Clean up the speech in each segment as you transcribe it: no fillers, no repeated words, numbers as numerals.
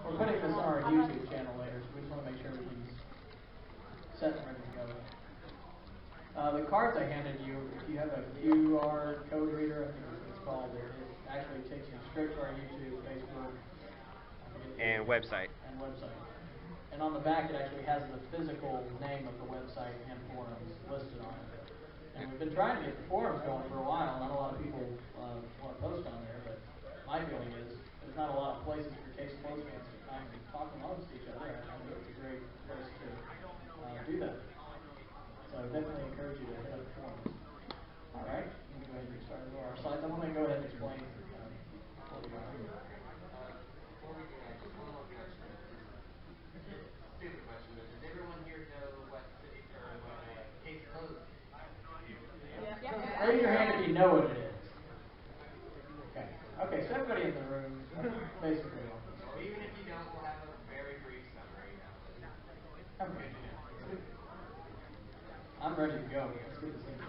We're putting this on our YouTube channel later, so we just want to make sure everything's set and ready to go. The cards I handed you, if you have a QR code reader, I think that's what it's called, it actually takes you straight to our YouTube, Facebook, and website. And on the back, it actually has the physical name of the website and forums listed on it. And we've been trying to get the forums going for a while. Not a lot of people want to post on there, but my feeling is there's not a lot of places for case closed fans to come and talk amongst each other. I think it's a great place to do that. So I definitely encourage you to hit up the forums. All right, let me go ahead and get started with our slides. I'm going to go ahead and explain what we got here. Before we do that, just one more question. Stupid question, but does everyone here know what case closed is? Yeah. Raise your hand if you know what it is. Okay, so everybody in the room basically knows. Well, even if you don't, we'll have a very brief summary. Okay. I'm ready to go. Let's get this in.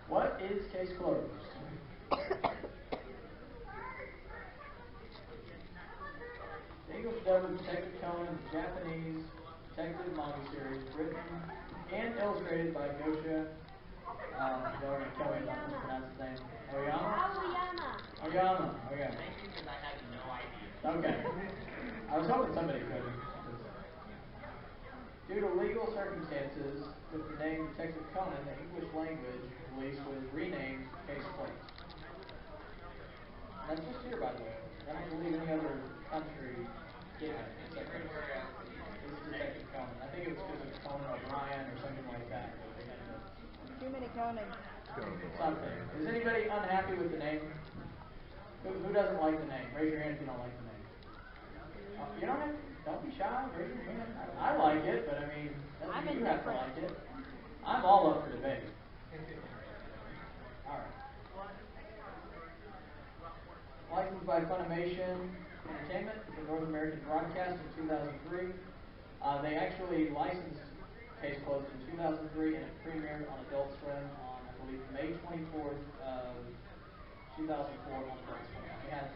What is case closed? English dubbed Detective Conan, the Japanese detective manga series, written and illustrated by Gosha. Y'all are going to kill me if I mispronounce his name. Oyama. Okay. Thank you, because I had no idea. Okay. I was hoping somebody could. Due to legal circumstances, with the name Detective Conan, the English language release was renamed Case Closed. That's just here, by the way. I don't believe any other country did it. Everywhere else. This is Detective Conan. I think it was because of Conan O'Brien or something like that. Too many Conan. Something. Is anybody unhappy with the name? Who doesn't like the name? Raise your hand if you don't like the name. You don't have to. Don't be shy. Raise your hand. I like it, but I mean, doesn't mean you have to like it. I'm all up for debate. All right. Licensed by Funimation Entertainment for North American broadcast in 2003. They actually licensed Case Closed in 2003, and it premiered on Adult Swim on, I believe, May 24th of 2004 on Adult Swim. They had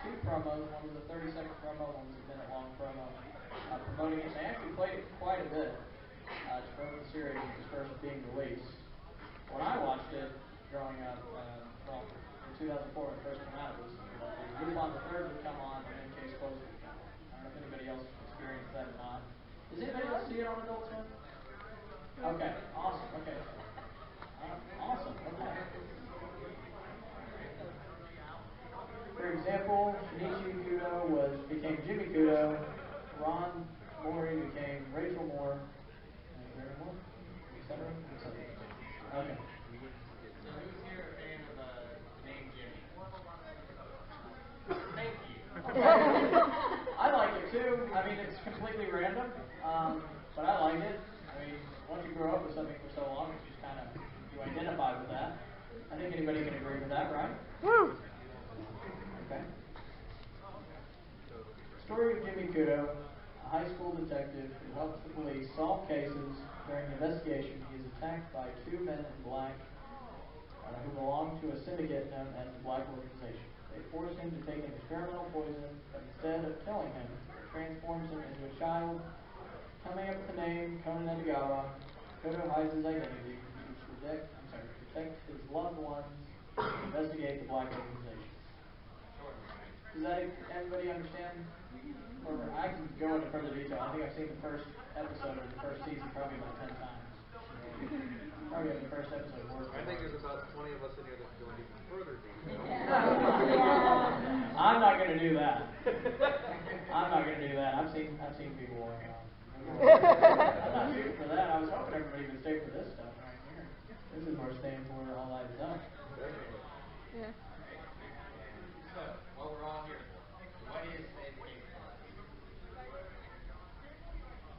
two promos. One was a 30-second promo, one was a minute-long promo promoting it. They actually played it quite a bit to promote the series when it was first being released. When I watched it growing up, in 2004 when it first came out, it was Lupin the Third would come on, and then Case Closed would come on. I don't know if anybody else experienced that or not. Does anybody else see it on Adult Swim? Okay, awesome. Okay. Awesome. Okay. For example, Shinichi Kudo became Jimmy Kudo. Ron Mori became Rachel Moore. Is there any more? Etc. Okay. So who's here a fan of the name Jimmy? Thank you. I like it too. I mean, it's completely random, but I like it. I mean, once you grow up with something for so long, it's just kind of, you identify with that. I think anybody can agree with that, right? Woo! Okay. Story of Jimmy Kudo, a high school detective who helps the police solve cases. During the investigation, he is attacked by two men in black who belong to a syndicate known as the Black Organization. They force him to take an experimental poison, but instead of killing him, it transforms him into a child. Coming up with the name Conan Edogawa, Kudo hides his identity to protect his loved ones and investigate the Black Organization. Does that everybody understand? Or I can go into further detail. I think I've seen the first episode of the first season probably like 10 times. Probably have the first episode worth. I think there's about 20 of us in here that can go into even further detail. I'm not going to do that. I've seen people walk out. I'm not shooting for that. I was hoping everybody would stay for this stuff right here. This is worth staying for all life is up. Yeah. So, what we're all here for. What is Save Case Closed?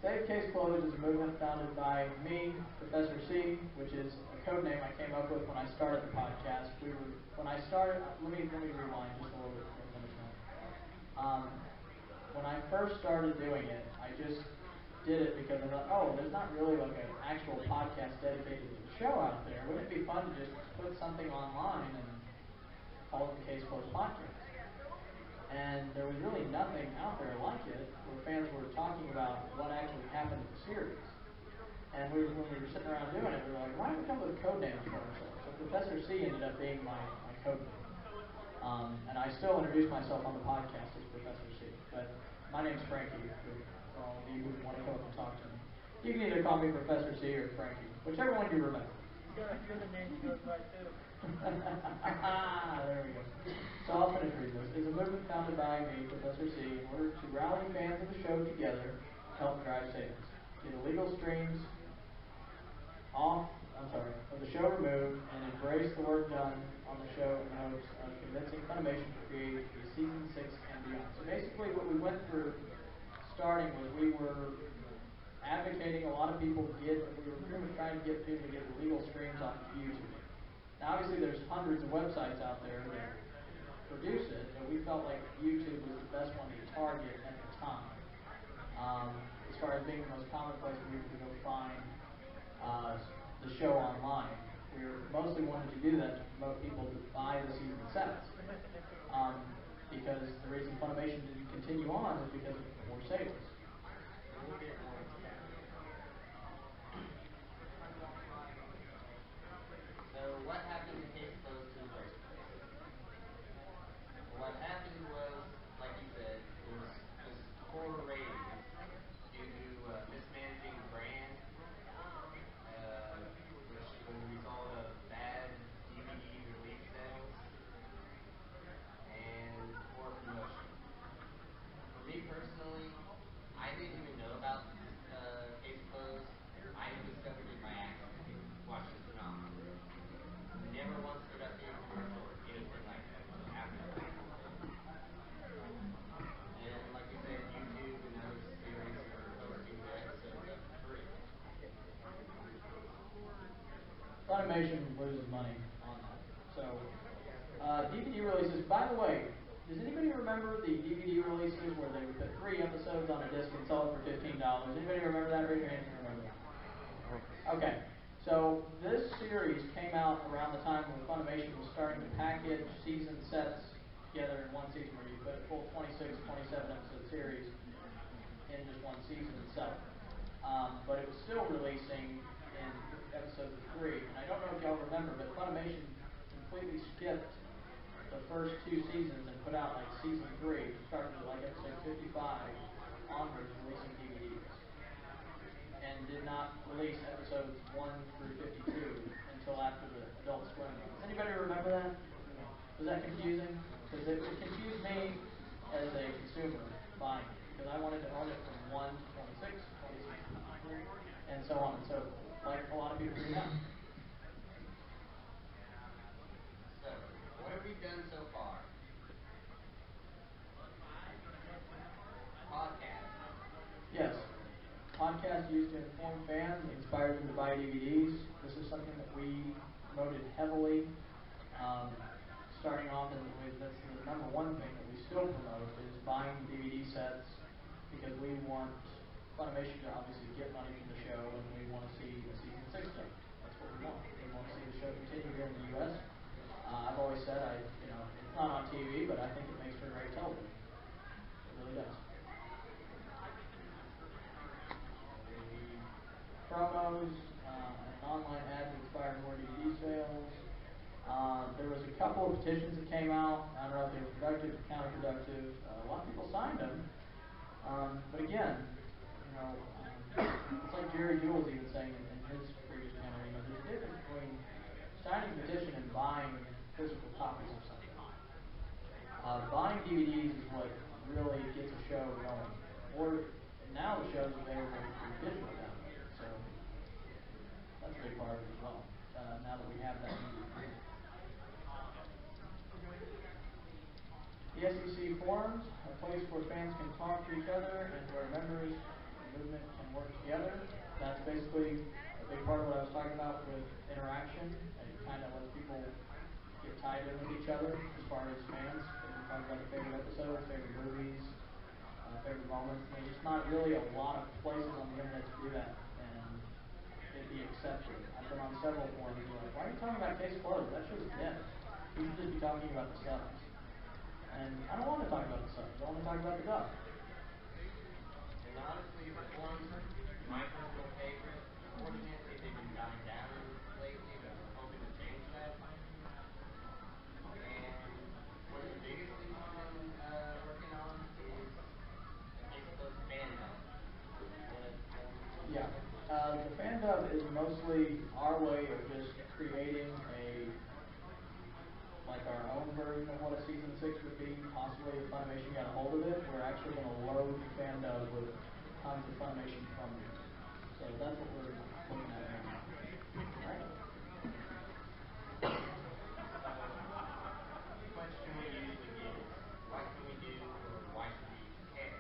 Save Case Closed is a movement founded by me, Professor C, which is a code name I came up with when I started the podcast. When I started, let me rewind just a little bit before I finish that. When I first started doing it, I just did it because I thought, oh, there's not really like an actual podcast dedicated to the show out there. Wouldn't it be fun to just put something online and called it the Case Closed Podcast. And there was really nothing out there like it where fans were talking about what actually happened in the series. And when we were sitting around doing it, we were like, why don't we come up with code names for ourselves? So Professor C ended up being my code name. And I still introduce myself on the podcast as Professor C. But my name's Frankie, for all of you who want to come up and talk to me. You can either call me Professor C or Frankie, whichever one you remember. You're the name you goes by too. There we go. So I'll finish reading this. It's a movement founded by me, Professor C, in order to rally fans of the show together to help drive sales. Get illegal streams of the show removed, and embrace the work done on the show in the hopes of convincing Funimation to create a season 6 and beyond. So basically what we went through starting was we were advocating a lot of people we were pretty much trying to get people to get illegal streams off of YouTube. Now obviously there's hundreds of websites out there that produce it, but we felt like YouTube was the best one to target at the time. As far as being the most common place for people to go find the show online. We mostly wanted to do that to promote people to buy the season sets. Because the reason Funimation didn't continue on is because of poor sales. We'll get more into that. So what happened in Case Closed in the first place? What happened was, like you said, there was just poor ratings due to mismanaging the brand, which was a result of bad DVD release sales and poor promotion. For me personally, I didn't even know about Case Closed. I discovered it by accident, watching Phenomenal. Never once stood up through a commercial or anything like that until after the fact. And like you said, YouTube and other series are posting their episodes up for free. Funimation loses money on that. So, DVD releases, by the way, does anybody remember the DVD releases where they would put 3 episodes on a disc and sell it for $15? Anybody remember that? Raise your hand if you remember that. Okay, so this series came out around the time when Funimation was starting to package season sets together in one season, where you put a full 26, 27 episode series in just one season itself. But it was still releasing in episodes of 3. And I don't know if y'all remember, but Funimation completely skipped the first 2 seasons and put out like season 3, starting with like episode 55 onwards, releasing DVDs. And did not release episodes 1 through 52 until after the Adult Swim. Does anybody remember that? Was that confusing? Because it confused me as a consumer buying it, because I wanted to own it from 1 to 26, 26 to 53, and so on and so forth, like a lot of people do now. So, what have we done so far? Podcast. Yes. Podcast used to inform fans and inspire them to buy DVDs. This is something that we promoted heavily. Starting off, that's the number one thing that we still promote is buying DVD sets, because we want Funimation to obviously get money from the show, and we want to see a season 6 done. That's what we want. We want to see the show continue here in the U.S. I've always said, it's not on TV, but I think it makes for great television. It really does. Promos, and online ads inspire more DVD sales. There was a couple of petitions that came out. I don't know if they were productive or counterproductive. A lot of people signed them. But again, it's like Jerry Jules even saying in his previous panel, there's a difference between signing a petition and buying physical copies of something. Buying DVDs is what really gets a show going. Or now the show's available through digital download, so that's a big part of it as well. Now that we have that media. The SEC forums, a place where fans can talk to each other and where members and movement can work together. That's basically a big part of what I was talking about with interaction. It kind of lets people get tied in with each other as far as fans. They can talk about their favorite episodes, favorite movies, favorite moments. There's just not really a lot of places on the internet to do that and it'd be accepted. I've been on several forums and like, why are you talking about Case Closed? That show's dead. We should just be talking about the subs. And I don't want to talk about the subs. I want to talk about the dub. And honestly, the forums are my personal favorite. Unfortunately, they've been dying down lately, but we're hoping to change that. And one of the biggest things we've been working on is a case closed fan dub. You want to tell them what Yeah. that is? The fan dub is mostly our way of just creating our own version of what a season 6 would be. Possibly if Funimation got a hold of it, we're actually going to load the fan dub with tons of Funimation from you. So that's what we're looking at right now. Right? The question we usually get is, what can we do, or why should we even care?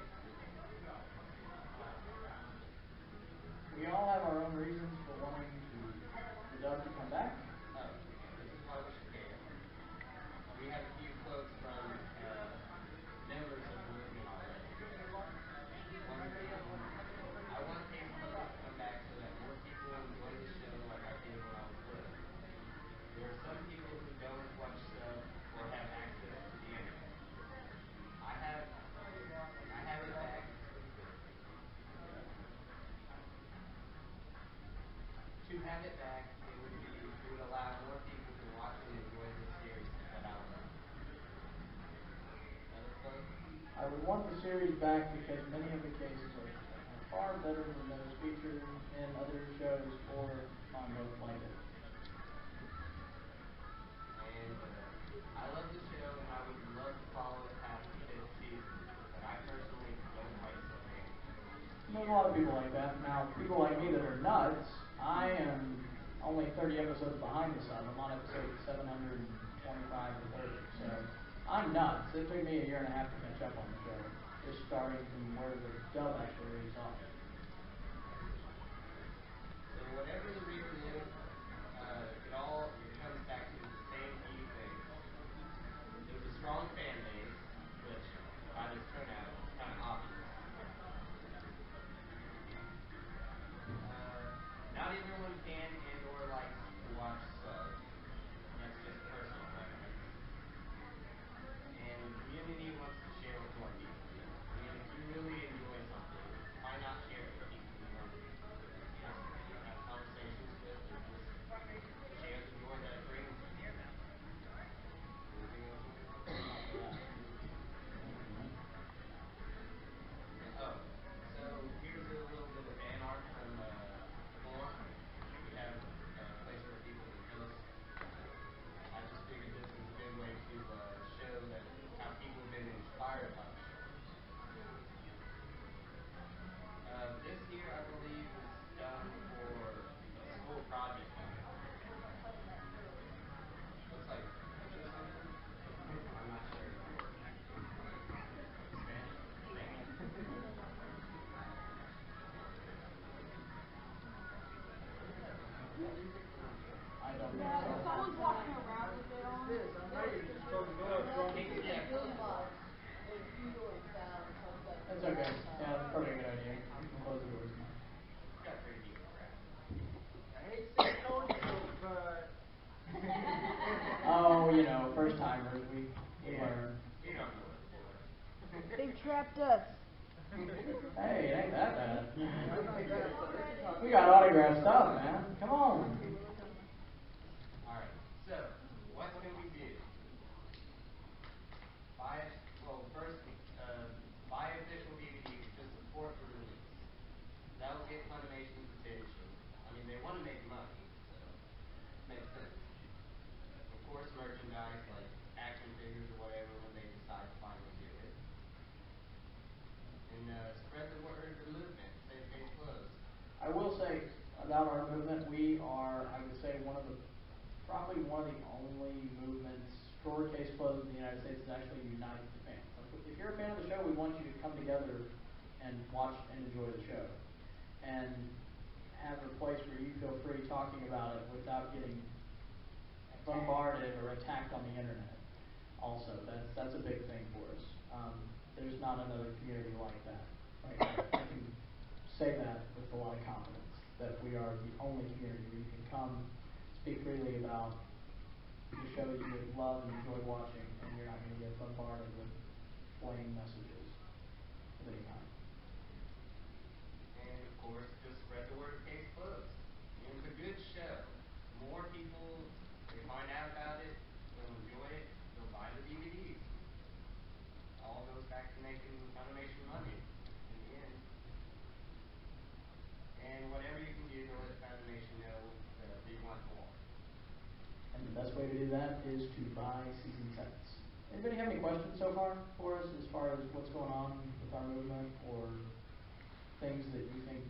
We all have our own reasons for wanting the dub to come back. Oh, this is why we should care. We have a few quotes from members of the movement already. One being, I want case closed to come back so that more people enjoy the show like I did when I was little. There are some people who don't watch sub or have access to the internet. I have it back. To have it back, it would allow more people to watch and enjoy this series that I love. Another quote. I would want the series back because many of the cases are far better than those featured in other shows or manga like it. And I love the show and I would love to follow it past the 5th season, but I personally don't like Sohan. There's a lot of people like that. Now, people like me that are nuts, I am only 30 episodes behind the sun. I'm on episode 725 or 30. So I'm nuts. It took me a year and a half to catch up on the show, just starting from where the dub actually leaves off. So whatever the reason is, it comes back to the same few things. There's a strong fan base, which by this turnout is kind of obvious. Not everyone can and or likes to watch subs. That's just personal preference. And the community wants to share with more people. I mean, if you really enjoy something, why not share it with people you want to have conversations with, or just share the joy that it brings you? Anything else you want to talk about? Oh, so here's a little bit of fan art from the forum. We have a place where people can post. I just figured this is a good way to show that how people have been inspired by the show. This here, I believe, was done for a school project on it. Looks like French or something. I'm not sure. Spanish? Maybe? I don't know. Yeah, if someone's walking around with it on, This, I'm ready to just close the door. Yeah, close the door. That's okay. Yeah, that's probably a good idea. You can close the doors now. It's got pretty decent graphics. I hate seeing so, but Oh, first timers, we learn. You don't know what to do. they've trapped us. Hey, it ain't that bad. I'm not that We got autographed stuff, man. Come on. Alright, so, what can we do? First, buy official DVDs to support the release. That will get Funimation's attention. I mean, they want to make money, so makes sense. Of course, merchandise like action figures or whatever when they decide to finally do it. And spread the word of the movement. Save case closed. I will say about our movement, we are, I would say, probably one of the only movements for case closed in the United States that actually unites the fans. If you're a fan of the show, we want you to come together and watch and enjoy the show. And have a place where you feel free talking about it without getting bombarded or attacked on the internet. Also, that's a big thing for us. There's not another community like that. I can say that with a lot of confidence, that we are the only community where you can come, speak freely about the shows you would love and enjoy watching, and you're not going to get bombarded with flame messages of any kind. And of course, just spread the word of Case Closed. You know, it's a good show. More people, they find out about it, they'll enjoy it, they'll buy the DVDs. All goes back to making Funimation money in the end. And whatever you can do to let Funimation know that you want more. And the best way to do that is to buy season tickets. Anybody have any questions so far for us as far as what's going on with our movement, or things that you think,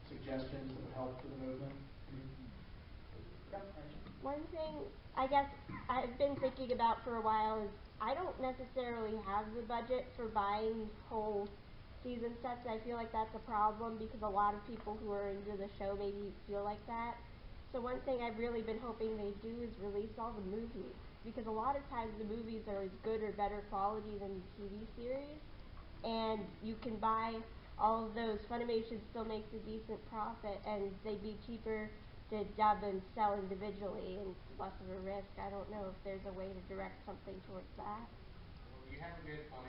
suggestions that would help with the movement? Yeah, One thing I guess I've been thinking about for a while is I don't necessarily have the budget for buying whole season sets. I feel like that's a problem because a lot of people who are into the show maybe feel like that. So one thing I've really been hoping they do is release all the movies, because a lot of times the movies are as good or better quality than the TV series, and you can buy all of those. Funimation still makes a decent profit, and they'd be cheaper to dub and sell individually and less of a risk. I don't know if there's a way to direct something towards that. Well, you have a good point.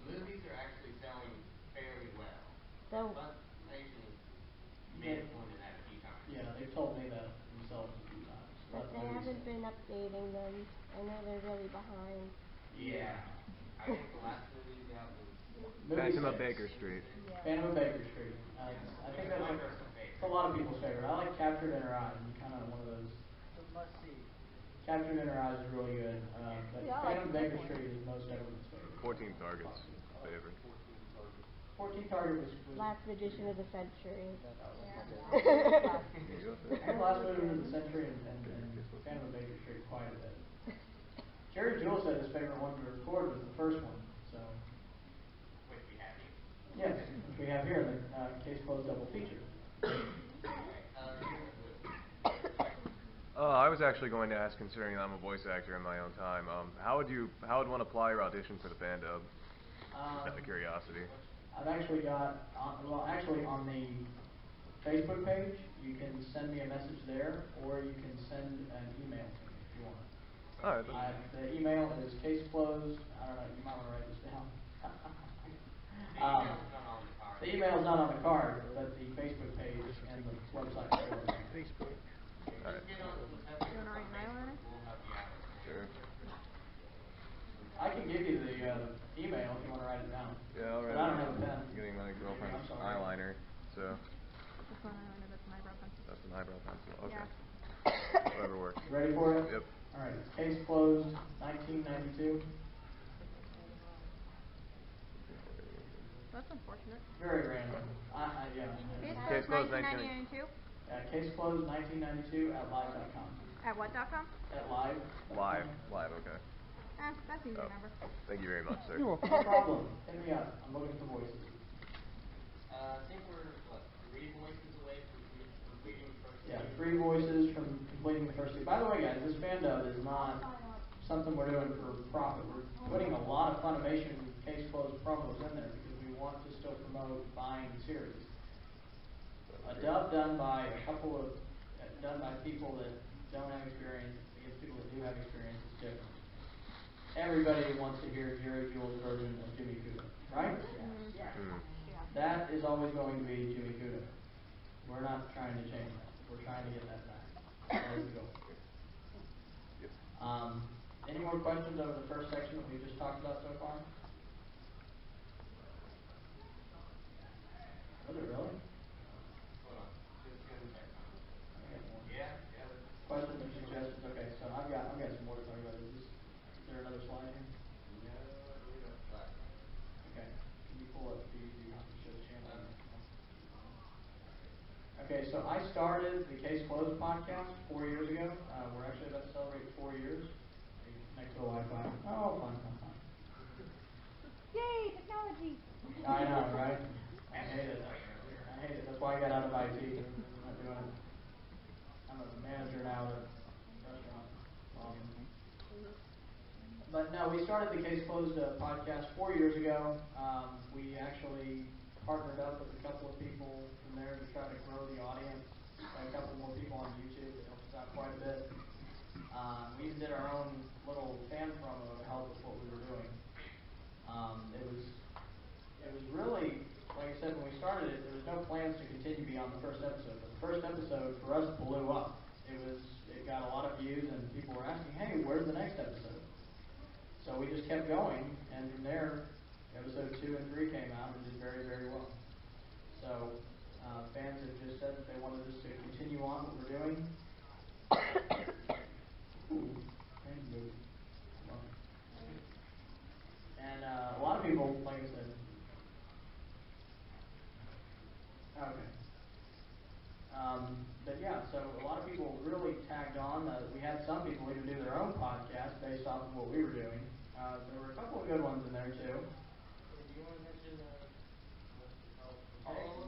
Movies are actually selling fairly well. So Funimation has made a point of that a few times. Yeah, they've told me that themselves a few times. but they haven't been updating them. I know they're really behind. Yeah. I think the last movie out was Phantom of Baker Street. Phantom of Baker Street. I think that's my personal favorite. it's a lot of people's favorite. I like Captured in Her Eyes. It's kind of one of those. It's a must see. Captured in Her Eyes is really good. But Yeah, I like Phantom of that Baker one. Street is most everyone's favorite. 14 Targets. Favorite. 14 Target was Last edition of the century. There you go. I think Last Movie of the Century and Phantom of Baker Street quite a bit. Jerry Jewell said his favorite one to record was the first one. So Which we have here. yes, which we have here in the Case Closed double feature. I was actually going to ask, considering I'm a voice actor in my own time, how would one apply your audition for the fan dub? Out of curiosity. I've actually got, on the Facebook page, you can send me a message there, or you can send an email to me if you want. All right. The email is case closed. I don't know, you might want to write this down. The email's not on the card, but the Facebook page and the website are still there. Facebook. All right. Get on with us on Facebook. We'll help you out. Sure. I can give you the email if you want to write it down. Yeah, all right. But I don't have a pen. I'm getting my girlfriend's I'm sorry. eyeliner, so This one I know that's my eyebrow pencil. that's an eyebrow pencil. Okay. Yeah. Whatever works. Ready for it? Yep. All right. Case closed, 1992. That's unfortunate. Very random. Yeah. Case closed, 1992. Case closed, 1992 at live.com. At what.com? At live. Live. Okay. That's easy to Oh. remember. Thank you very much, sir. No problem. Hit me up. I'm looking for voices. I think we're, 3 voices away from completing the first Yeah, season? 3 voices from completing the first season. By the way, guys, this fan dub is not something we're doing for profit. We're putting a lot of Funimation Case Closed promos in there because we want to still promote buying the series. A dub done by people that don't have experience against people that do have experience is different. Everybody wants to hear Jerry Jewell's version of Jimmy Kudo, right? That is always going to be Jimmy Kudo. We're not trying to change that. We're trying to get that back. That is the goal. Any more questions over the first section that we just talked about so far? Was it really? Hold on. Just gonna check something. I got more. Yeah. Questions or suggestions? Okay, so I've got some more to talk about. Is there another slide here? No, I believe that's the last one. Okay. Can you pull up the show channel? Okay, so I started the Case Closed podcast 4 years ago. We're actually about to celebrate 4 years. Next to the Wi-Fi. Oh, fun. Yay, technology! I know, right? I hate it. That's why I got out of IT. I'm not doing it. I'm a manager now at a restaurant. But no, we started the Case Closed podcast 4 years ago. We actually partnered up with a couple of people from there to try to grow the audience. Got a couple more people on YouTube. It helps us out quite a bit. We even did our own little fan promo to help with what we were doing. It was really, like I said, when we started it, there was no plans to continue beyond the first episode. But the first episode for us blew up. It got a lot of views, and people were asking, "Hey, where's the next episode?" So we just kept going, and from there, episode 2 and 3 came out and did very, very well. So fans have just said that they wanted us to continue on what we're doing. Ooh, thank you. And a lot of people, like I said, okay. But yeah, so a lot of people really tagged on. We had some people even do their own podcast based off of what we were doing. There were a couple of good ones in there too. Do you want to mention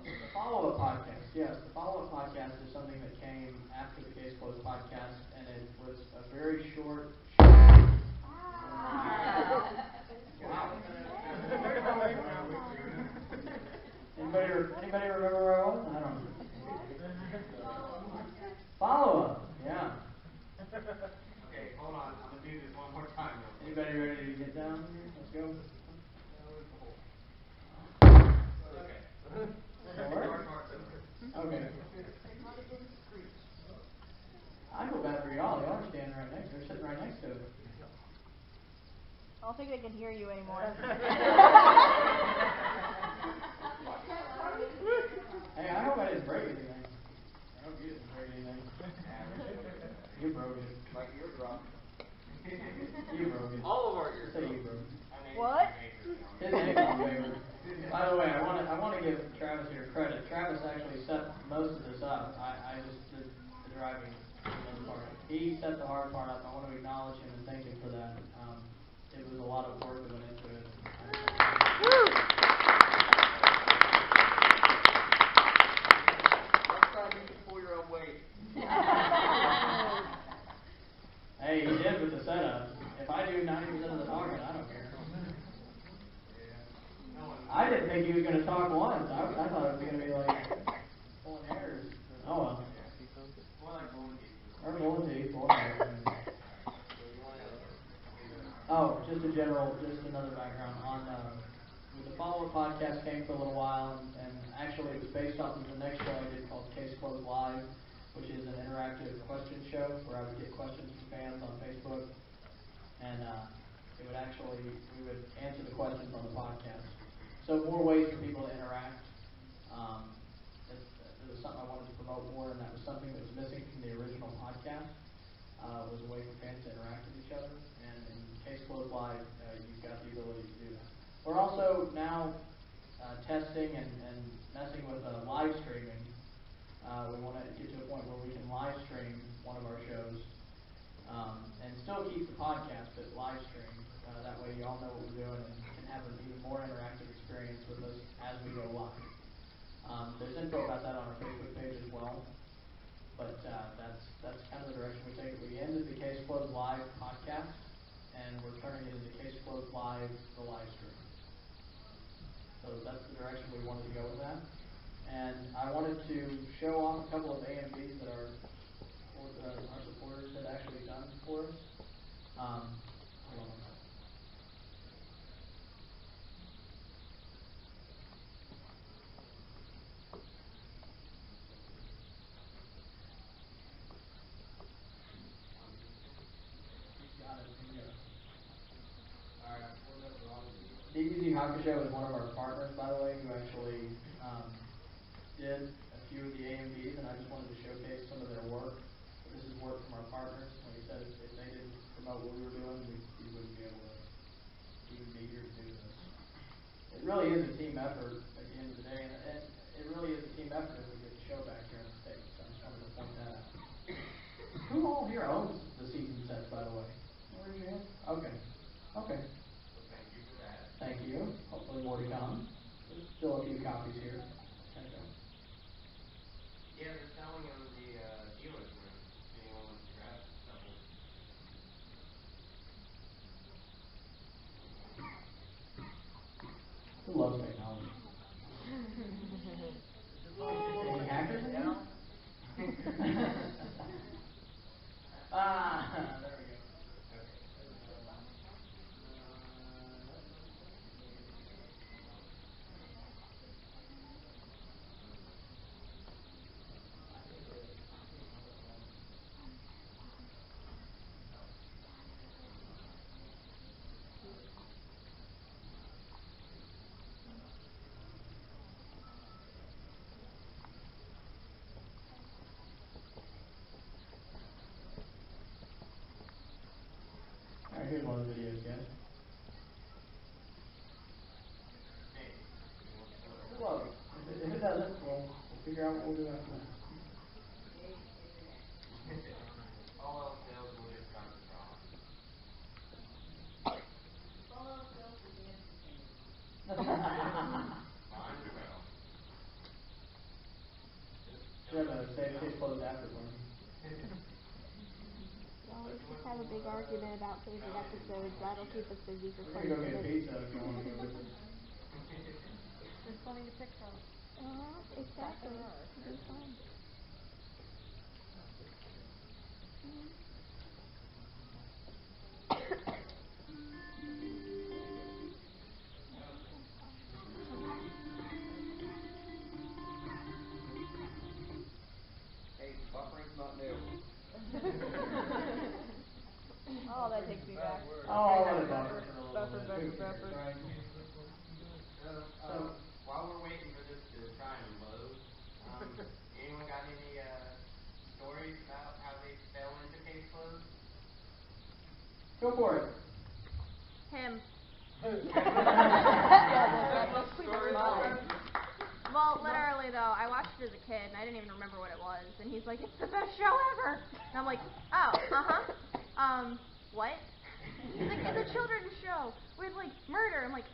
The follow-up podcast, yes. The follow-up podcast is something that came after the Case Closed podcast, and it was a very short. Wow. Anybody remember where I was? I don't know. Follow-up, yeah. Okay, hold on. I'm gonna do this one more time. Anybody ready to get down here? Let's go. Okay. That work? Okay. I feel bad for y'all. Y'all are standing right next. They're sitting right next to it. I don't think they can hear you anymore. Hey, I hope I didn't break anything. I hope you didn't break anything. You broke it. My eardrum. You broke it. All of our Say eardrums. you broke it. What? His ankle favor. By the way, I want to give Travis here credit. Travis actually set most of this up. I just did the driving part. He set the hard part up. I want to acknowledge him and thank him for that. It was a lot of work that went into it. Next time you can pull your own weight. Hey, he did with the setup. If I do 90% of the talking, I don't care. I didn't think he was going to talk once. I thought it was going to be like pulling hairs. Oh well. More like bowling teeth. Or pulling teeth, pulling hairs. Oh, just another background on with the follow-up podcast came for a little while, and actually it was based off of the next show I did called Case Closed Live, which is an interactive question show where I would get questions from fans on Facebook, and we would answer the questions on the podcast. So more ways for people to interact. It was something I wanted to promote more, and that was something that was missing from the original podcast. Was a way for fans to interact with each other, and in Case Closed Live, you've got the ability to do that. We're also now testing and messing with live streaming. We want to get to a point where we can live stream one of our shows and still keep the podcast, but live stream. That way you all know what we're doing and can have an even more interactive experience with us as we go live. There's info about that on our Facebook page as well. But that's kind of the direction we take it. We ended the Case Closed Live podcast, and we're turning it into Case Closed Live, the live stream. So that's the direction we wanted to go with that. And I wanted to show off a couple of AMVs that our supporters had actually done for us. Hold on. DBZ Hockey Show is one of our partners, by the way, who actually did a few of the AMVs, and I just wanted to showcase some of their work. This is work from our partners. Like I said, if they didn't promote what we were doing, we wouldn't be able to even be here to do this. It really is a team effort at the end of the day, and it really is a team effort if we get the show back here in the States. So I just wanted to point that out. Who all here owns the season sets, by the way? Raise your hand. Okay. Okay. Thank you for that. Thank you. Hopefully more to come. There's still a few copies here. Tekko. Yeah, they're selling them in the dealer's room. If anyone wants to grab a couple. Who loves technology? Any hackers in here? those videos get. Hey, We love you. If it doesn't, we'll figure out what we'll do after that. all else fails, we'll just start the frog. Fine as well. Should have a safe case closed after one. Well, let's just have a big argument about favorite episodes. That'll keep us busy for We're 20 gonna go get minutes. pizza if you want to go with us. There's plenty to pick from. Exactly. It'll be fun. Hey, buffering's not new. Oh, that takes me back. Oh, I'll let it buffer for a little Buffer, bit. buffer, Who cares, buffer. right? So, while we're waiting for this to try and load, anyone got any stories about how they fell into case closed? Go for it. Him. Mine. Well, literally though, I watched it as a kid and I didn't even remember what it was. And he's like, "It's the best show ever." And I'm like, "Oh, what?" He's like, "It's a children's show with like murder." I'm like,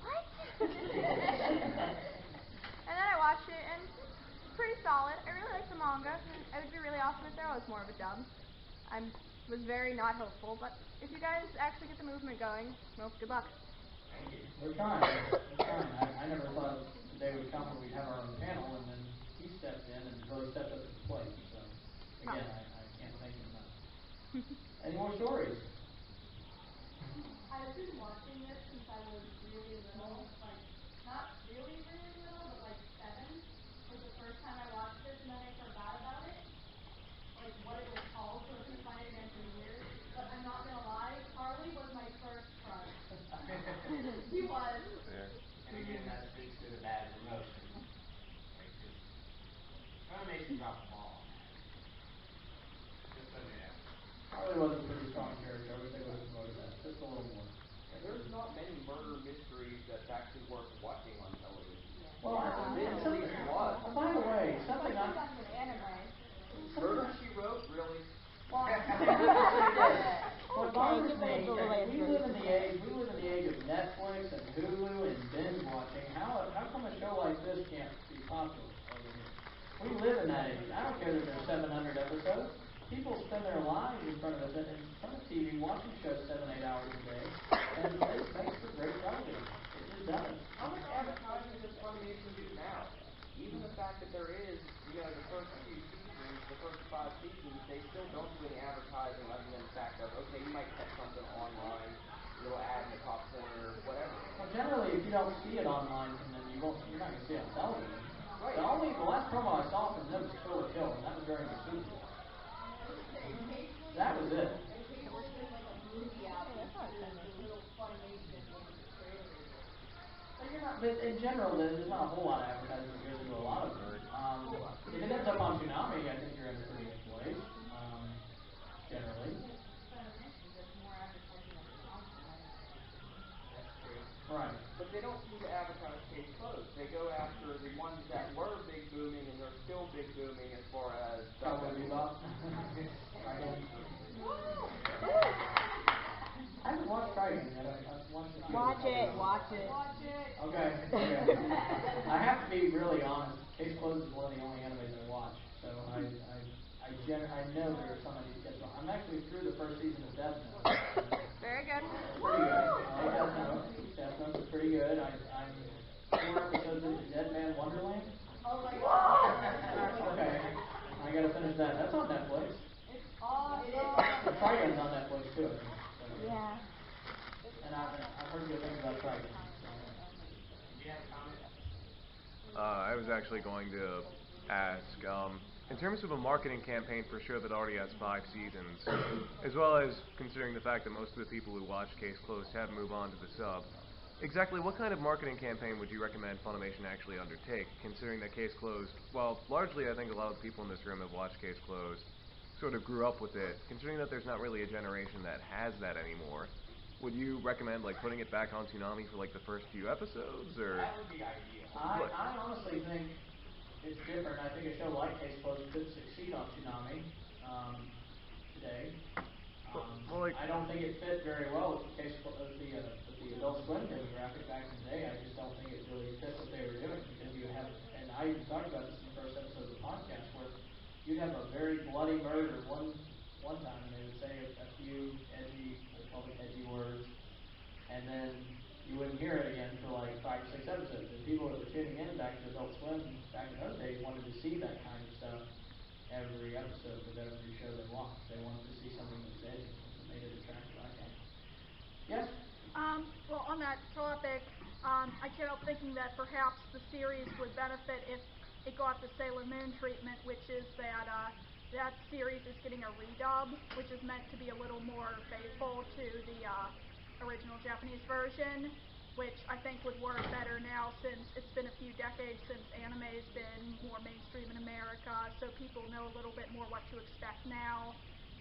"What?" And then I watched it and it's pretty solid. I really like the manga. It would be really awesome if there was more of a dub. I was very not hopeful, but if you guys actually get the movement going, well, good luck. Thank you. We're trying. We're trying. I never thought the day would come when we'd have our own panel, and then he stepped in and really stepped up to the plate. So, again, I can't thank him enough. Any more stories? I've been watching this since I was really little, like, not really, really little, but like 7 was the first time I watched this, and then I forgot about it, like what it was called, so I couldn't find it again for years. But I'm not gonna lie, Harley was my first crush. He was. And again, that speaks to the bad promotion. Like, just, Funimation dropped the ball on that. Just putting it out. Harley was a pretty strong character. I wish they would have promoted that just a little more. There's not many murder mysteries that's actually worth watching on television. Well, There is at least one. by the way, something I... That's an anime. Murder, She Wrote, really? What bothers me is we live in the age of Netflix and Hulu and binge watching. How come a show like this can't be popular over here? We live in that age. I don't care that there's 700 episodes. People spend their lives in front of TV watching shows 7-8 hours a day, and it makes for great television. It just does. How much advertising does Funimation do now? Even the fact that there is, the first few seasons, the first 5 seasons, they still don't do any advertising other than the fact of, okay, you might catch something online, little ad in the top corner, whatever. Well, generally, if you don't see it online, then you're not going to see it on television. Right. The last promo I saw from them was Kill or Kill, and that was during the Super Bowl. That was it. Occasionally there's like a movie out and the little Funimation trailer is it. But in general, there's not a whole lot of advertising that goes into a lot of them. If it ends up on Tsunami, I think you're in a pretty good place, generally. Funimation does more advertising of the songs than anything. That's true. Right. But they don't seem to advertise Case Closed. They go after the ones that were big booming and they're still big booming as far as Cowboy Bebop. Trigun. I haven't watched Trigun yet. I've watched a few. Watch it. Okay. I have to be really honest. Case Closed is one of the only animes I watch, so I know there are some I need to catch on. I'm actually through the first season of Death Note. Very good. Pretty good. I like Death Note. Death Note is pretty good. I'm 4 episodes into Dead Man Wonderland. Oh my god. Okay. I gotta finish that. That's on Netflix. It's awesome. Trigun's on Netflix too, I think. So. Yeah. And I've heard good things about Trigun. So. Did you have a comment? I was actually going to ask, in terms of a marketing campaign for a show that already has 5 seasons, as well as considering the fact that most of the people who watch Case Closed have moved on to the sub, exactly what kind of marketing campaign would you recommend Funimation actually undertake, considering that Case Closed, well, largely I think a lot of the people in this room have watched Case Closed, sort of grew up with it, considering that there's not really a generation that has that anymore, would you recommend like putting it back on Toonami for like the first few episodes, or? That would be ideal. I honestly think it's different. I think a show like Case Closed could succeed on Toonami today. Well, like, I don't think it fit very well with the Adult Swim demographic back in the day. I just don't think it really fit what they were doing, because you have, and I even talked about this in the first episode of the podcast, where you'd have a very bloody murder one time, and they would say a few edgy, let's call them edgy words, and then you wouldn't hear it again for like 5 or 6 episodes. And people that were tuning in back to Adult Swim back in those days wanted to see that kind of stuff every episode of every show they watched. They wanted to see something that was edgy. That's what made it attractive, I think. Yes? Well, on that topic, I can't help thinking that perhaps the series would benefit if it got the Sailor Moon treatment, which is that that series is getting a redub, which is meant to be a little more faithful to the original Japanese version, which I think would work better now, since it's been a few decades since anime has been more mainstream in America, so people know a little bit more what to expect now.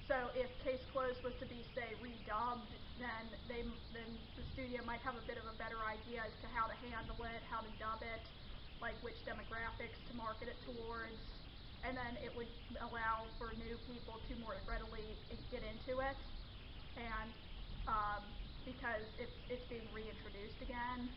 So if Case Closed was to be, say, redubbed, then the studio might have a bit of a better idea as to how to handle it, how to dub it, like which demographics to market it towards, and then it would allow for new people to more readily get into it, and because it's being reintroduced again,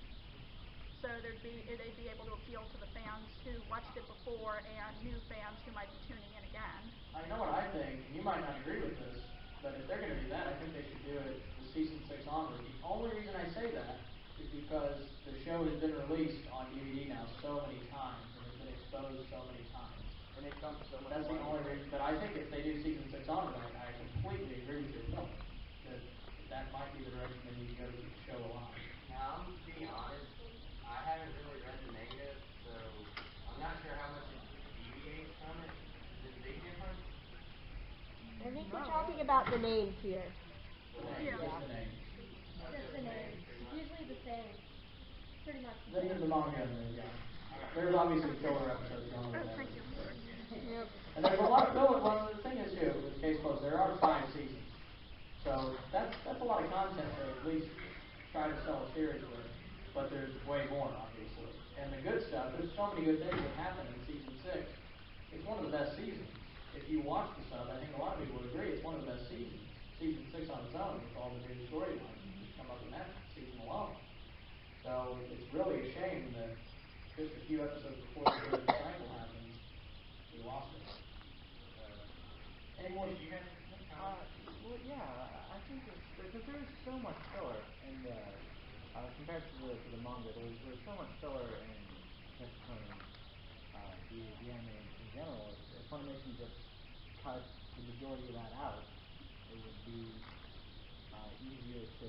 so they'd be able to appeal to the fans who watched it before and new fans who might be tuning in again. I know what I think, and you might not agree with this, but if they're going to do that, I think they should do it the season 6 onward. The only reason I say that is because the show has been released on DVD now so many times and has been exposed so many times. And they've done so much. That's the only reason. But I think if they do season 6 onward, I completely agree with your point that might be the direction they need to go to keep the show alive. Now, to be honest, I haven't really read the manga, so I'm not sure how much it deviates from it. Is it a big difference? I think we're talking about the names here. The Yeah. Just the name. Just the name. It's usually the same. Pretty much the The same. manga, yeah. There's obviously filler episodes going on. Thank you. Yep. And there's a lot of filler. Well, the thing is too, with Case Closed, there are 5 seasons, so that's a lot of content to at least try to sell a series with. But there's way more, obviously. And the good stuff, there's so many good things that happen in season 6. It's one of the best seasons. If you watch the sub, I think a lot of people would agree it's one of the best seasons. Season 6 on its own, with all the new storylines that come up in that season alone. So it's really a shame that just a few episodes before the third cycle happens, we lost it. Any more? Did you guys Well, yeah, I think there's so much filler in the compared to the manga. There's so much filler in Tekko, the anime in general. If Funimation just cut the majority of that out, it would be easier to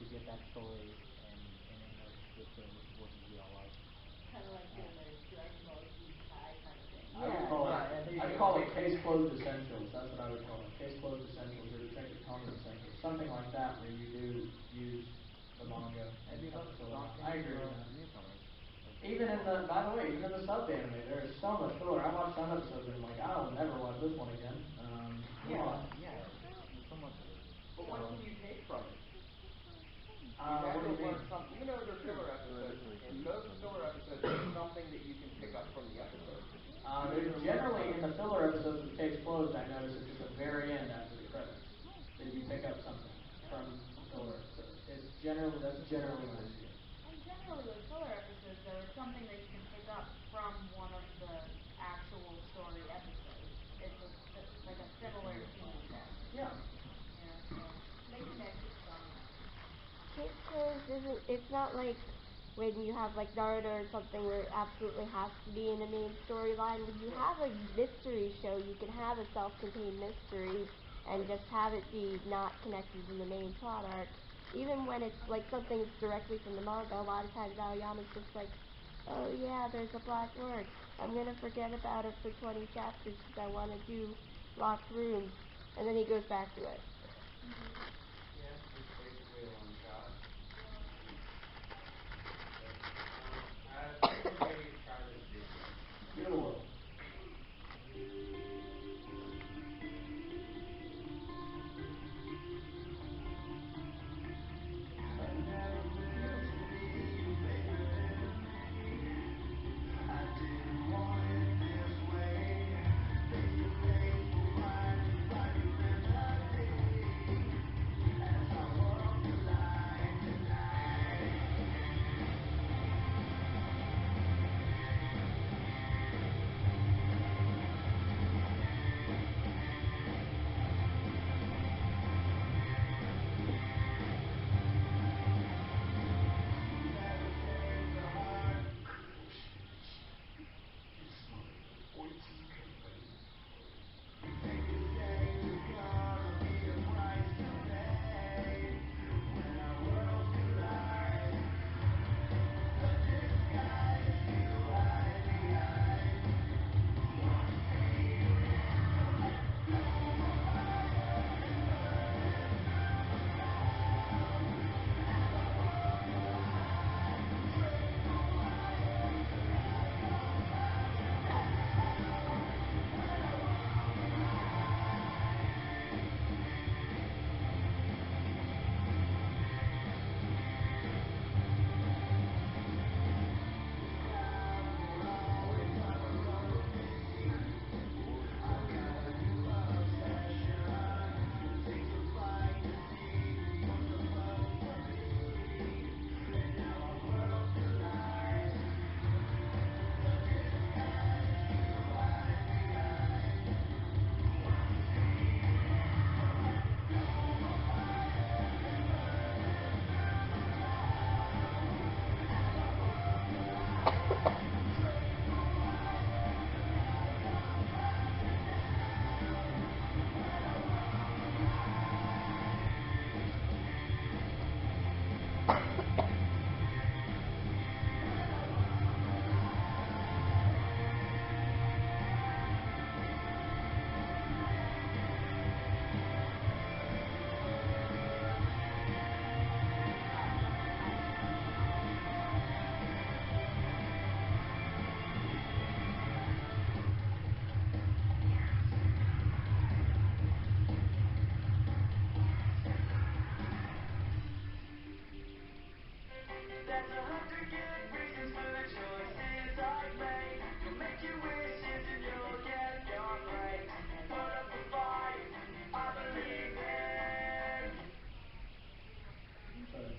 get that story in English with the voices we all love. Kind of like doing a Dragon Ball Z Kai kind of thing. I'd call it Case Closed Essentials. That's what I would call it. Case Closed Essentials or Detective Conan Essentials. Something like that, where you do use the manga and cut the filler out. I agree with that. Even in the, by the way, even in the sub anime, there is so much filler. I watched some episodes and I'm like, I'll never watch this one again. There's so much of it. But what can you take from it? What do you mean? Even though they're filler episodes, in most filler episodes, there's something that you can pick up from the episode. There's generally, in the filler episodes of Case Closed, I notice it's at the very end after the credits that you pick up something from the filler episode. That's generally what I see. And generally with filler episodes, though, it's something that you can pick up from one of the actual story episodes. It's like a similar theme then. Yeah. Yeah, so they connect it somehow. Case Closed isn't, it's not like when you have like Naruto or something where it absolutely has to be in the main storyline. When you have a mystery show, you can have a self-contained mystery and just have it be not connected in the main plot arc. Even when it's like something that's directly from the manga, a lot of times Aoyama's just like, oh yeah, there's a black word. I'm gonna forget about it for 20 chapters because I want to do locked rooms. And then he goes back to it. Yeah, it's basically a one shot. I think we're ready to try this video. Give it a whirl.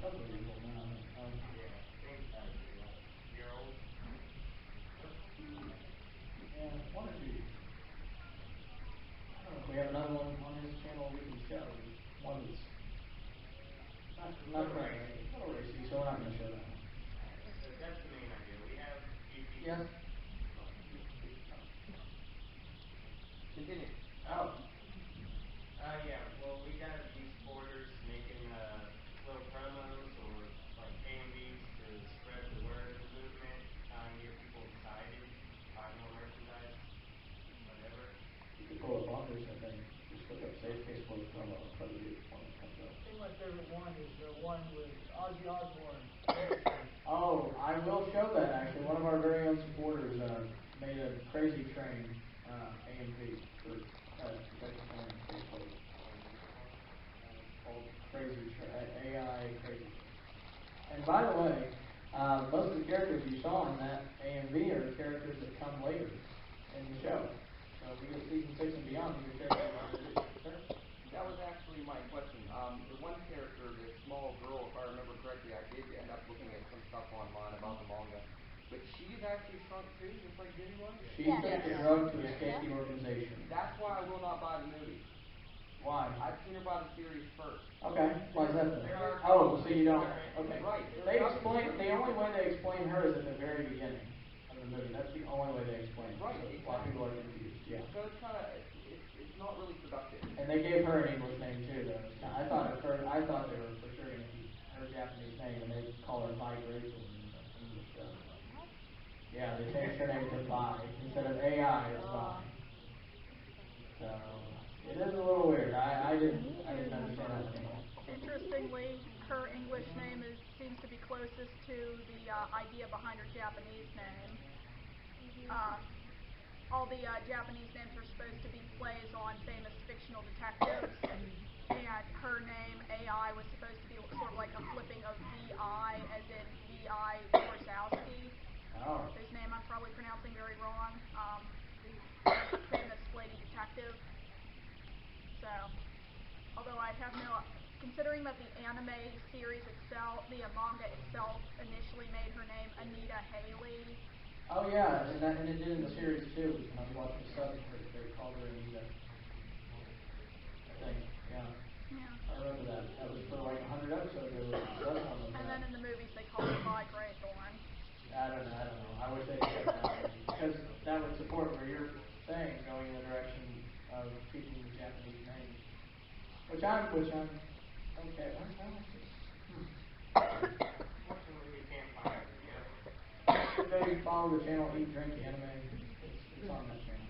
unbelievable. No, Yeah, things gotta be like a year old. yeah, 1 or 2 years. I don't know if we have another one on his channel we can show. One that's not Little quite racy. right. A little racy, so we're not going to show that one. That's the main idea. We have a few people. Yes. Continue. Oh. Yeah. Well, we got a few supporters making little promos or like AMVs to spread the word of the movement, get people excited, buy more merchandise, whatever. You could pull up on this, I think. Just look up Safe Case Closed promo. It'll probably be one that comes up. I think my favorite one is the one with Ozzy Osbourne. Oh, I will show that actually. One of our very own supporters made a crazy train AMV for Tekko Case Closed. Called AI Crazy Train. And by the way, most of the characters you saw in that AMV are characters that come later in the show. So if we get season 6 and beyond, these are characters that are introduced. That was actually my question. The one character, this small girl, if I remember correctly, I did end up looking at some stuff online about the manga. But she's actually shrunk too, just like Diddy was? She took the drug to escape the organization. That's why I will not buy the movie. Why? I'd sooner buy the series first. Okay, why is that then? There are Oh, so you don't. Okay. Right. They explain. The only way they explain her is at the very beginning of the movie. That's the only way they explain her. Right, So exactly. a lot of people are confused. Yeah. So it's kind of, it's not really productive. And they gave her an English name too, though. I thought at first, I thought they were for sure going to keep her Japanese name, and they call her Vi Grateful in the English dub. Yeah, they changed her name to Vi instead of AI. It's Vi. So it is a little weird. I didn't understand that one either. Interestingly, her English name seems to be closest to the idea behind her Japanese name. All the Japanese names are supposed to be plays on famous fictional detectives, and her name, AI, was supposed to be sort of like a flipping of V.I., as in V.I. Warsowski, whose name I'm probably pronouncing very wrong, famous lady detective. So, although I have considering that the anime series itself, the manga itself, initially made her name Anita Haley. Oh yeah, and it did in the series too. When I was watching the sub, they called her Anita. I think, yeah. I remember that. That was for like 100 episodes. There was a sub on with And that. then in the movies they called her Vi Greythorn. I don't know. I wish they had kept that because that would support what you're saying, going in the direction of keeping the Japanese name, which I'm okay. I like this. Fortunately, we can't find it yet. If they follow the channel Eat Drink Anime, it's on that channel.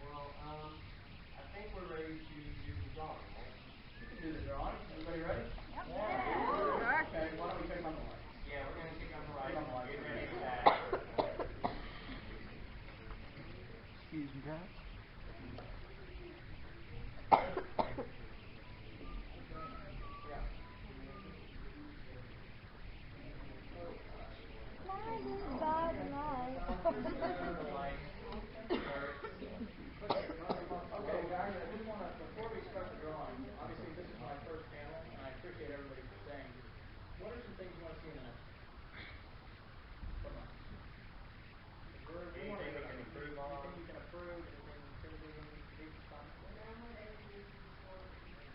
Well, I think we're ready to do the drawing, right? We can do the drawing. Everybody ready? Yep. Yeah. Okay. Why don't we click on the lights? Yeah, we're gonna kick on the lights. Click on the lights. Get ready for that. Excuse me, Pat. Yeah. The lights starts. Okay, guys, I just want to, before we start the drawing, obviously this is my first panel, and I appreciate everybody for staying. What are some things you want to see in the next one? From us? Anything we can improve on? Anything we can approve, anything, criticism, needs comments?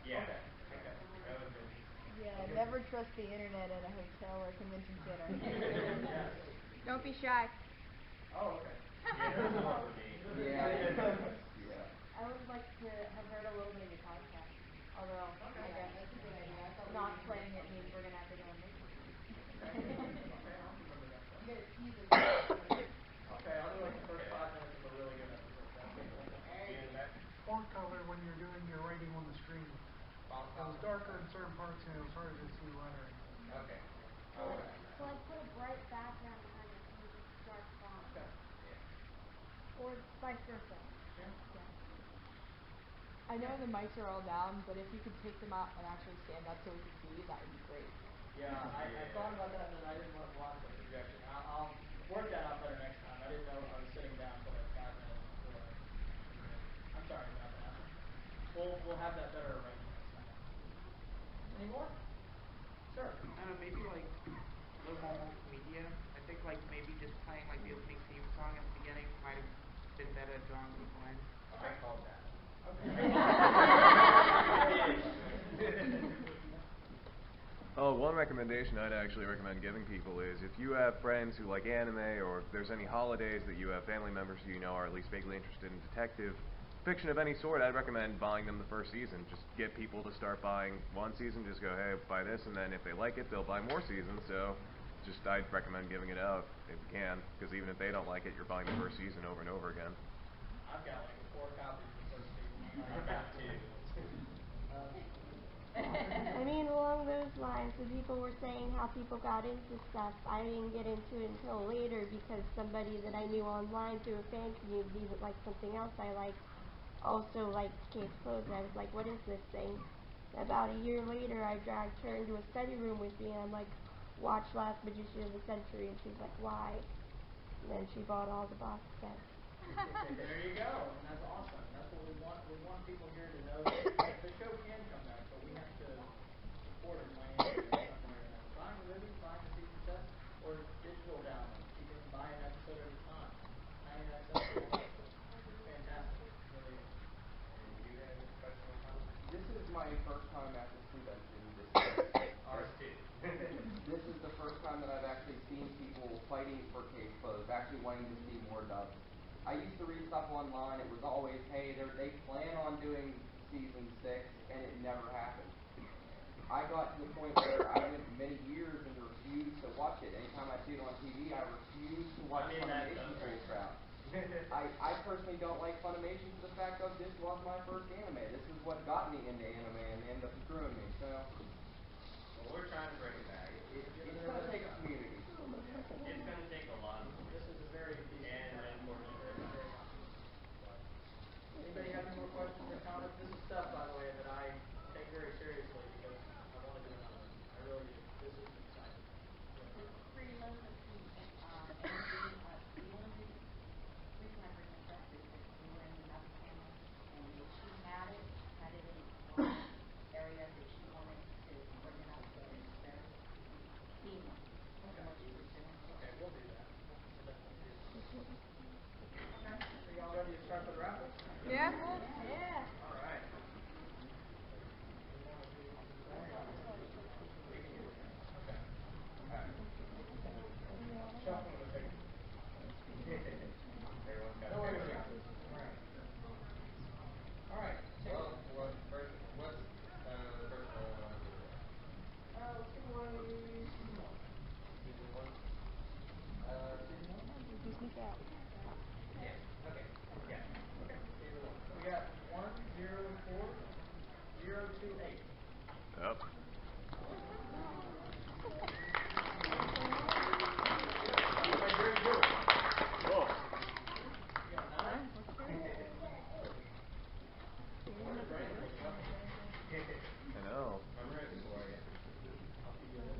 Yeah. Okay. That was interesting. Yeah, never trust the internet at a hotel or convention center. Yes. Don't be shy. Oh, okay. Yeah, that's more for me. Yeah. I would like to have heard a little bit of your podcast. Although, I guess That's a good idea. I thought not playing it means we're going to have to go and listen. Okay, I'll remember that. You gotta tease us. Okay, I'll do like the first 5 minutes of a really good episode. That's it. See you in the back. Font color when you're doing your writing on the screen. It was darker in certain parts and it was harder to see lettering. Okay. So I put a bright background behind it and use a dark font. Okay. Yeah. Or vice versa. Yeah. I know the mics are all down, but if you could take them out and actually stand up so we could see you, that would be great. Yeah, I thought about that and then I didn't want to block the projection. I'll work that out better next time. I didn't know I was sitting down for like 5 minutes before I I'm sorry about that. We'll have that better arranged next time. maybe like a little more multimedia. I think like maybe just playing like the opening theme song at the beginning might have been better at drawing people in. I called that. Oh, one recommendation I'd actually recommend giving people is if you have friends who like anime, or if there's any holidays that you have family members who you know are at least vaguely interested in detective fiction of any sort, I'd recommend buying them the first season. Just get people to start buying one season, just go, hey, buy this, and then if they like it, they'll buy more seasons. So just I'd recommend giving it out if you can, because even if they don't like it, you're buying the first season over and over again. I've got like 4 copies of the first season. I've got 2. I mean, along those lines, when people were saying how people got into stuff, I didn't get into it until later because somebody that I knew online through a fan community that liked something else I liked also liked Case Closed. I was like, what is this thing? About a year later, I dragged her into a study room with me, and I'm like, watch Last Magician of the Century, and she's like, why? And then she bought all the box sets. There you go, and that's awesome. That's what we want. We want people here to know that the show can come back, but we have to support it financially. That's not going to happen. Buying the movies, buying the season sets, or digital downloads. You can buy an episode at a time. 99 cents a month. Fantastic. It really is. And do you have any professional comments? This is my first time at this convention. Ours too. This is the first time that I've actually seen people fighting for Case Closed, actually wanting to see more dubs. I used to read stuff online. It was always, hey, they plan on doing season 6, and it never happened. I got to the point where I went many years and refused to watch it. Anytime I see it on TV, I refuse to watch Funimation bullcrap. I personally don't like Funimation for the fact of this was my first anime. This is what got me into anime and ended up screwing me. So, Well, we're trying to bring it back. it's going to take a community. It's going to take a lot of voices. This is a very decent And unfortunately, Anybody have any more questions or comments? This is stuff, by the way, that I take very seriously because I want to do another one. I really do. This is exciting. This is pretty low for the the only reason I bring this up is that we were in another family, and she had it in one area that she wanted to bring it up, but it's very seamless in what she was doing. Okay, we'll do that. We'll definitely do that. Okay, so y'all ready to start the raffle? Yeah? Yeah. All right. You want to do this way? We can do it. Okay. all right. Shuffle the paper. Everyone's got No a worries. paper. All right. Well, first, what's the first one I want to do? Let's give away season 1. Season 1? Season 1? Yeah. Okay. Yeah. Okay. Season 1. So we got 104028. Yep. Whoa. You got 9? Where's Brandon? I know. I'm ready for you. I'll be good.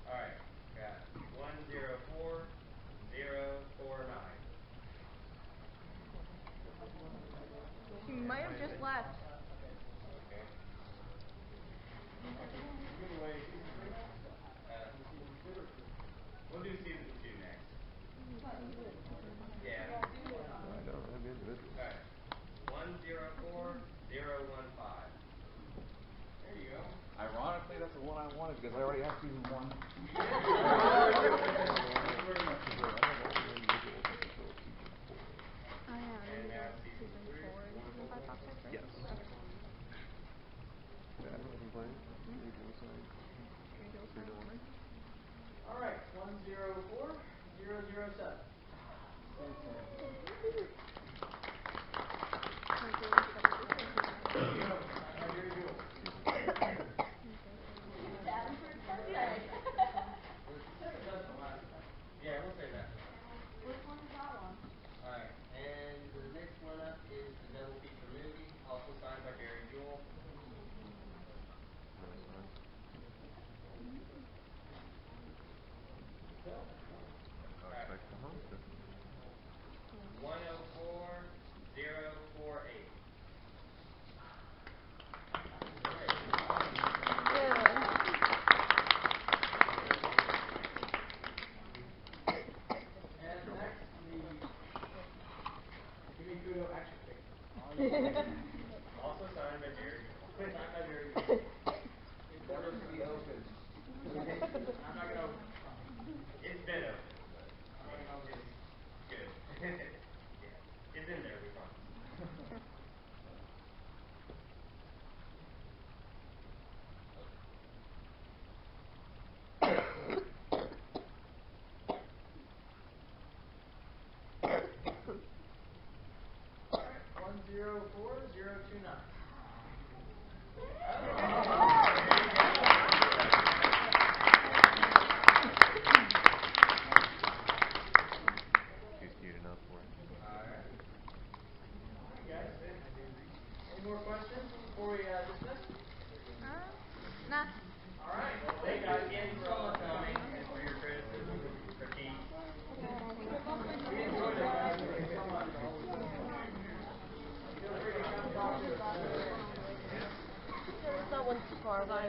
All right. Got 104049. She might have just left. Okay. Give away season 3 next? Season 2 or 3? We'll do season 2 next. Yeah. I don't have the individuals. All right. 104015. There you go. Ironically, that's the one I wanted because I already have season 1. And now season 3. Yes. That wasn't playing. All right. 104007. Yeah, we'll say that. Which one is that one? Alright, and the next one up is the double feature movie, also signed by Gary Jewell. Alright. 104048. I'm not gonna. It's been open. It's good. Yeah, it's in there. We promise. All right, 104029. She's cute enough for it. Alright. Alright, guys. Any more questions before we dismiss? Nah. Alright, well, Thank you guys again for all the coming and for your criticism, critiques. We enjoyed it, guys. Thank you so much. Feel free to come talk to us. Someone's too far away.